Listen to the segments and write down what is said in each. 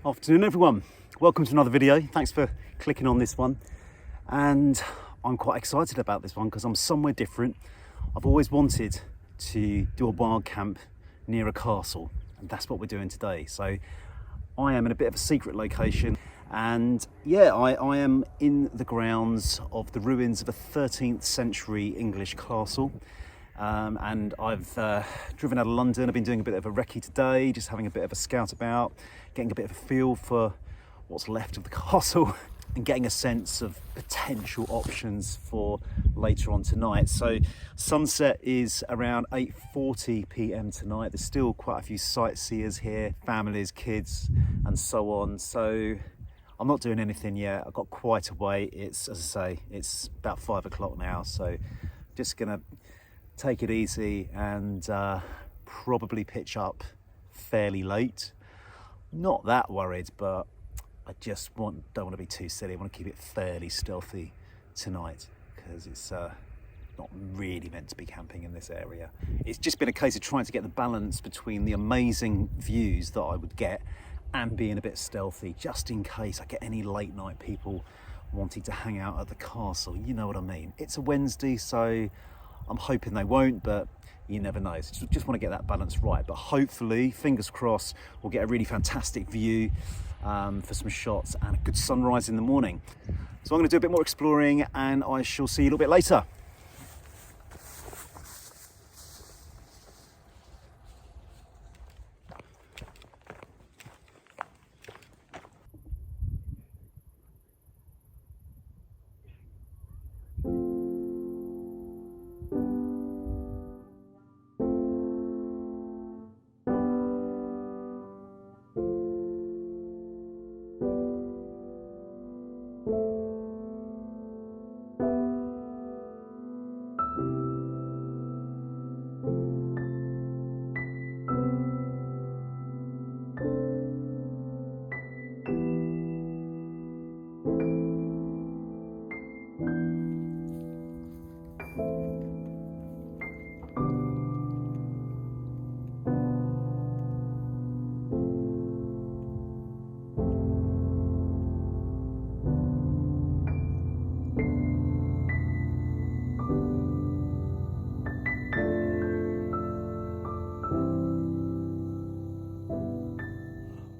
Afternoon everyone, welcome to another video. Thanks for clicking on this one, and I'm quite excited about this one because I'm somewhere different. I've always wanted to do a wild camp near a castle, and that's what we're doing today. So I am in a bit of a secret location, and yeah, I am in the grounds of the ruins of a 13th century English castle. And I've driven out of London. I've been doing a bit of a recce today, just having a bit of a scout about, getting a bit of a feel for what's left of the castle and getting a sense of potential options for later on tonight. So sunset is around 8:40 p.m. tonight. There's still quite a few sightseers here, families, kids and so on. So I'm not doing anything yet. I've got quite a way. It's, as I say, it's about 5 o'clock now. So just gonna take it easy and probably pitch up fairly late. Not that worried, but I just don't want to be too silly. I want to keep it fairly stealthy tonight because it's not really meant to be camping in this area. It's just been a case of trying to get the balance between the amazing views that I would get and being a bit stealthy, just in case I get any late night people wanting to hang out at the castle. You know what I mean? It's a Wednesday, so I'm hoping they won't, but you never know. So just want to get that balance right. But hopefully, fingers crossed, we'll get a really fantastic view for some shots and a good sunrise in the morning. So I'm going to do a bit more exploring, and I shall see you a little bit later.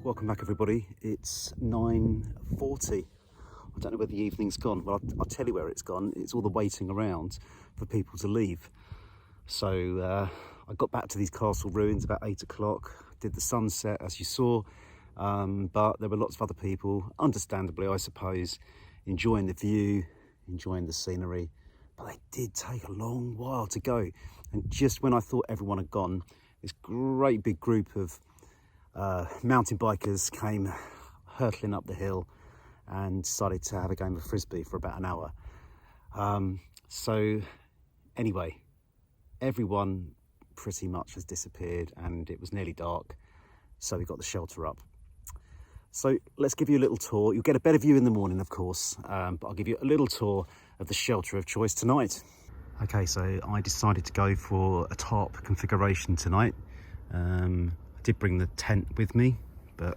Welcome back everybody. It's 9:40. I don't know where the evening's gone. Well, I'll tell you where it's gone. It's all the waiting around for people to leave. So I got back to these castle ruins about 8 o'clock, did the sunset as you saw, but there were lots of other people, understandably I suppose, enjoying the view, enjoying the scenery, but they did take a long while to go. And just when I thought everyone had gone, this great big group of mountain bikers came hurtling up the hill and decided to have a game of frisbee for about an hour. So anyway, everyone pretty much has disappeared and it was nearly dark, so we got the shelter up. So let's give you a little tour. You'll get a better view in the morning, of course, but I'll give you a little tour of the shelter of choice tonight. Okay, so I decided to go for a tarp configuration tonight. I did bring the tent with me, but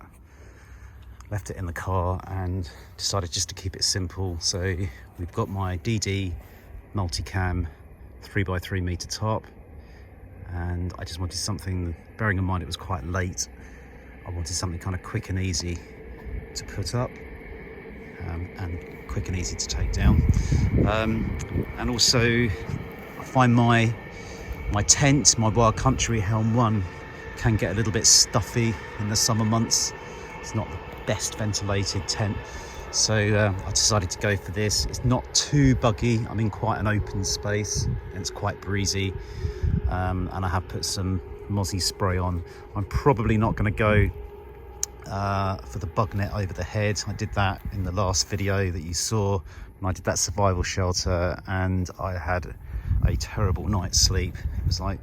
left it in the car and decided just to keep it simple. So we've got my DD multicam 3x3 meter tarp, and I just wanted something, bearing in mind it was quite late, I wanted something kind of quick and easy to put up and quick and easy to take down. And also I find my tent, my Wild Country Helm 1, can get a little bit stuffy in the summer months. It's not the best ventilated tent, so I decided to go for this. It's not too buggy. I'm in quite an open space and it's quite breezy, and I have put some mozzie spray on. I'm probably not going to go for the bug net over the head. I did that in the last video that you saw when I did that survival shelter, and I had a terrible night's sleep. It was like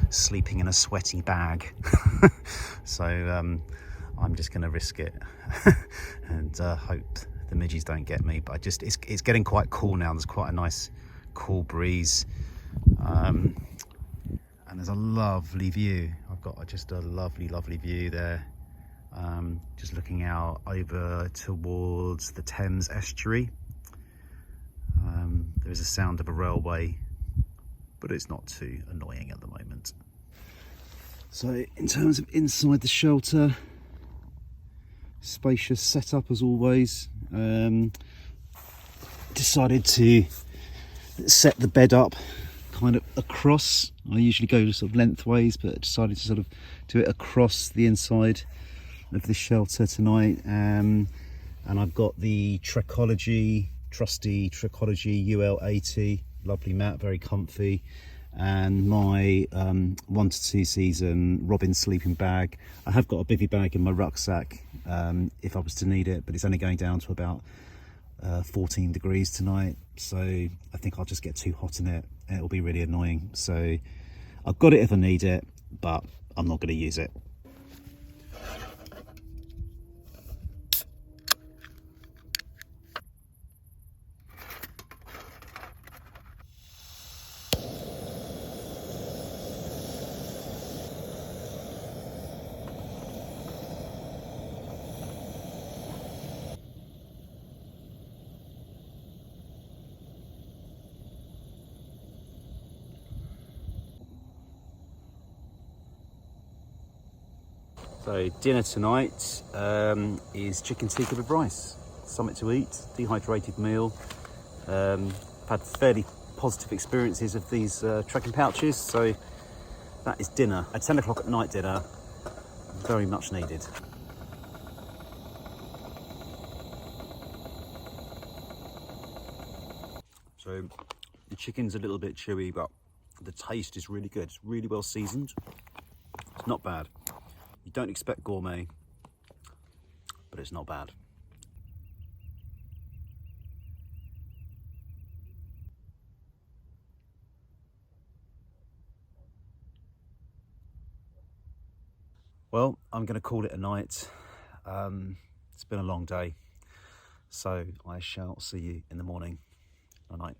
sleeping in a sweaty bag. So I'm just gonna risk it and hope the midges don't get me. But it's getting quite cool now. There's quite a nice cool breeze, and there's a lovely view. I've got just a lovely view there just looking out over towards the Thames estuary. There is a sound of a railway, but it's not too annoying at the moment. So in terms of inside the shelter, spacious setup as always. Decided to set the bed up kind of across. I usually go sort of lengthways, but decided to sort of do it across the inside of the shelter tonight. And I've got the trusty Trekology UL80, lovely mat, very comfy, and my 1 to 2 season Robin sleeping bag. I have got a bivvy bag in my rucksack if I was to need it, but it's only going down to about 14 degrees tonight, so I think I'll just get too hot in it and it'll be really annoying. So I've got it if I need it, but I'm not going to use it. So dinner tonight is chicken tikka with rice. Something to eat, dehydrated meal. I've had fairly positive experiences of these trekking pouches, so that is dinner. At 10 o'clock at night dinner, very much needed. So the chicken's a little bit chewy, but the taste is really good. It's really well seasoned. It's not bad. You don't expect gourmet, but it's not bad. Well, I'm going to call it a night. It's been a long day, so I shall see you in the morning. Good night.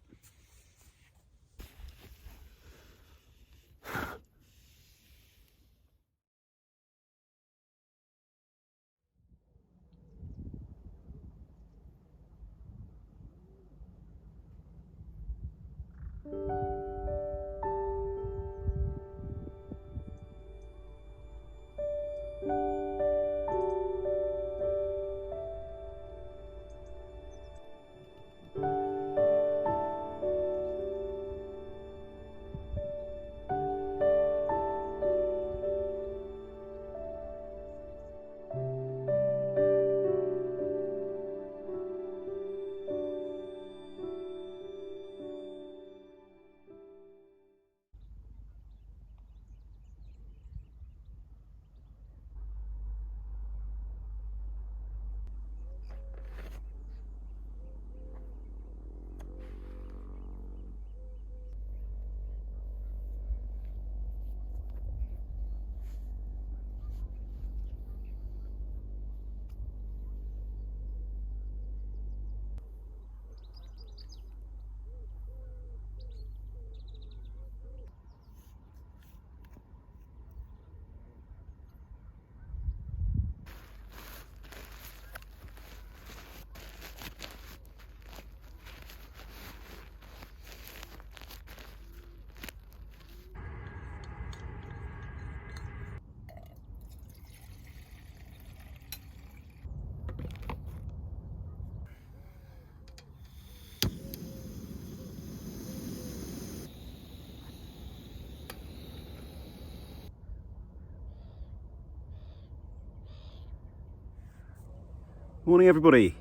Morning everybody.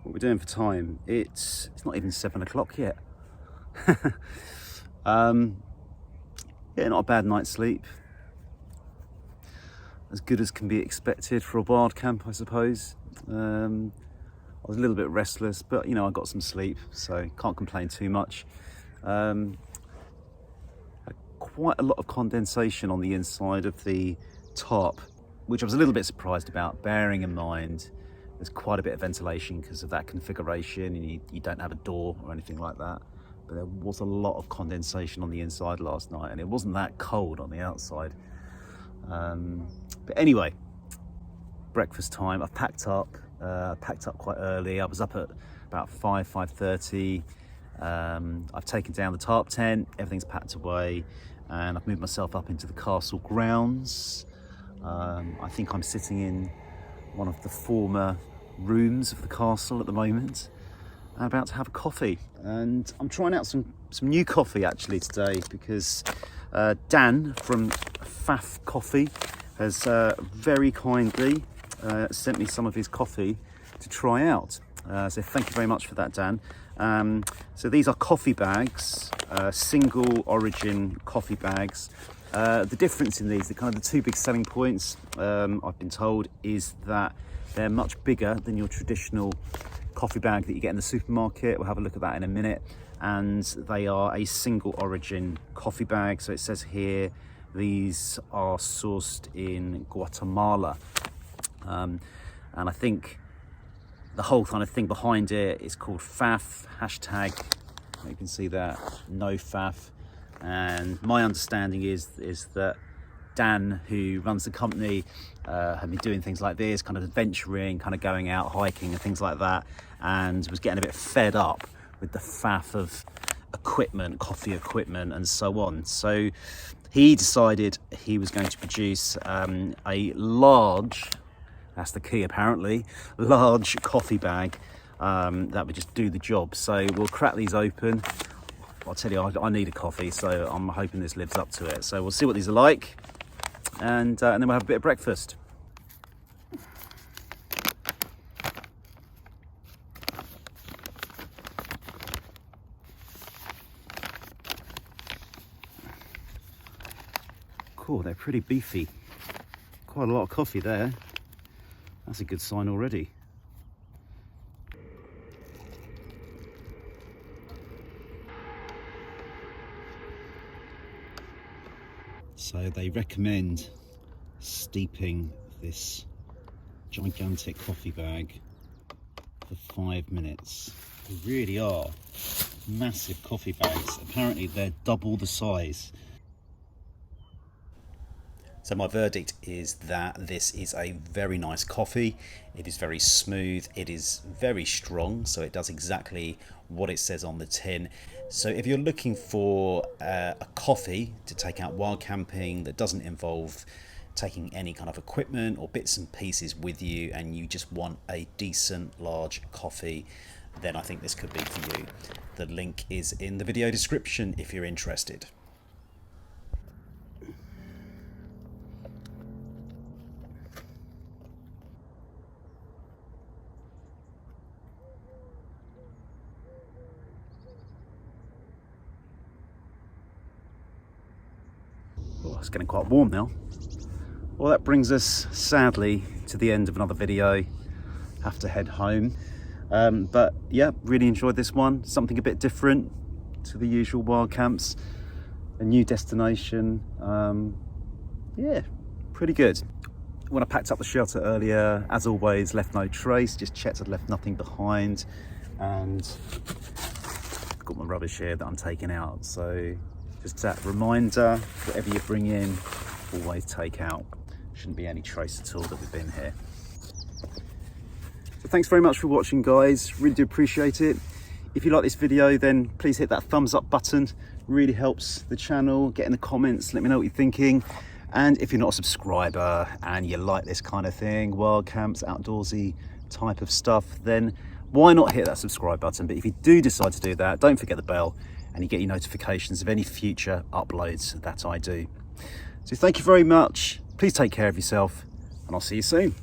What we're doing for time? It's not even 7 o'clock yet. Yeah, not a bad night's sleep. As good as can be expected for a wild camp, I suppose. I was a little bit restless, but you know, I got some sleep, so can't complain too much. Quite a lot of condensation on the inside of the tarp, which I was a little bit surprised about, bearing in mind there's quite a bit of ventilation because of that configuration, and you don't have a door or anything like that. But there was a lot of condensation on the inside last night, and it wasn't that cold on the outside. But anyway, breakfast time. I've packed up quite early. I was up at about 5:30. I've taken down the tarp tent, everything's packed away, and I've moved myself up into the castle grounds. I think I'm sitting in one of the former rooms of the castle at the moment. I'm about to have a coffee, and I'm trying out some new coffee actually today, because Dan from Faff Coffee has very kindly sent me some of his coffee to try out. So thank you very much for that, Dan. So these are coffee bags, single origin coffee bags. The difference in these, the two big selling points, I've been told, is that they're much bigger than your traditional coffee bag that you get in the supermarket. We'll have a look at that in a minute. And they are a single origin coffee bag. So it says here, these are sourced in Guatemala. And I think the whole kind of thing behind it is called FAF, hashtag, you can see that, no FAF. And my understanding is that Dan, who runs the company, had been doing things like this, kind of adventuring, kind of going out hiking and things like that, and was getting a bit fed up with the faff of equipment, coffee equipment and so on. So he decided he was going to produce a large, that's the key apparently, large coffee bag that would just do the job. So we'll crack these open. I'll tell you, I need a coffee, so I'm hoping this lives up to it. So we'll see what these are like, and then we'll have a bit of breakfast. Cool, they're pretty beefy. Quite a lot of coffee there. That's a good sign already. So they recommend steeping this gigantic coffee bag for 5 minutes. They really are massive coffee bags. Apparently they're double the size. So my verdict is that this is a very nice coffee. It is very smooth, it is very strong, so it does exactly what it says on the tin. So if you're looking for a coffee to take out while camping that doesn't involve taking any kind of equipment or bits and pieces with you, and you just want a decent large coffee, then I think this could be for you. The link is in the video description if you're interested. Oh, it's getting quite warm now. Well, that brings us sadly to the end of another video. Have to head home. But yeah, really enjoyed this one. Something a bit different to the usual wild camps. A new destination. Yeah, pretty good. When I packed up the shelter earlier, as always, left no trace. Just checked I'd left nothing behind. And I've got my rubbish here that I'm taking out. So just that reminder, whatever you bring in, always take out. Shouldn't be any trace at all that we've been here. So thanks very much for watching, guys. Really do appreciate it. If you like this video, then please hit that thumbs up button. Really helps the channel. Get in the comments, let me know what you're thinking. And if you're not a subscriber and you like this kind of thing, wild camps, outdoorsy type of stuff, then why not hit that subscribe button? But if you do decide to do that, don't forget the bell, and you get your notifications of any future uploads that I do. So thank you very much. Please take care of yourself, and I'll see you soon.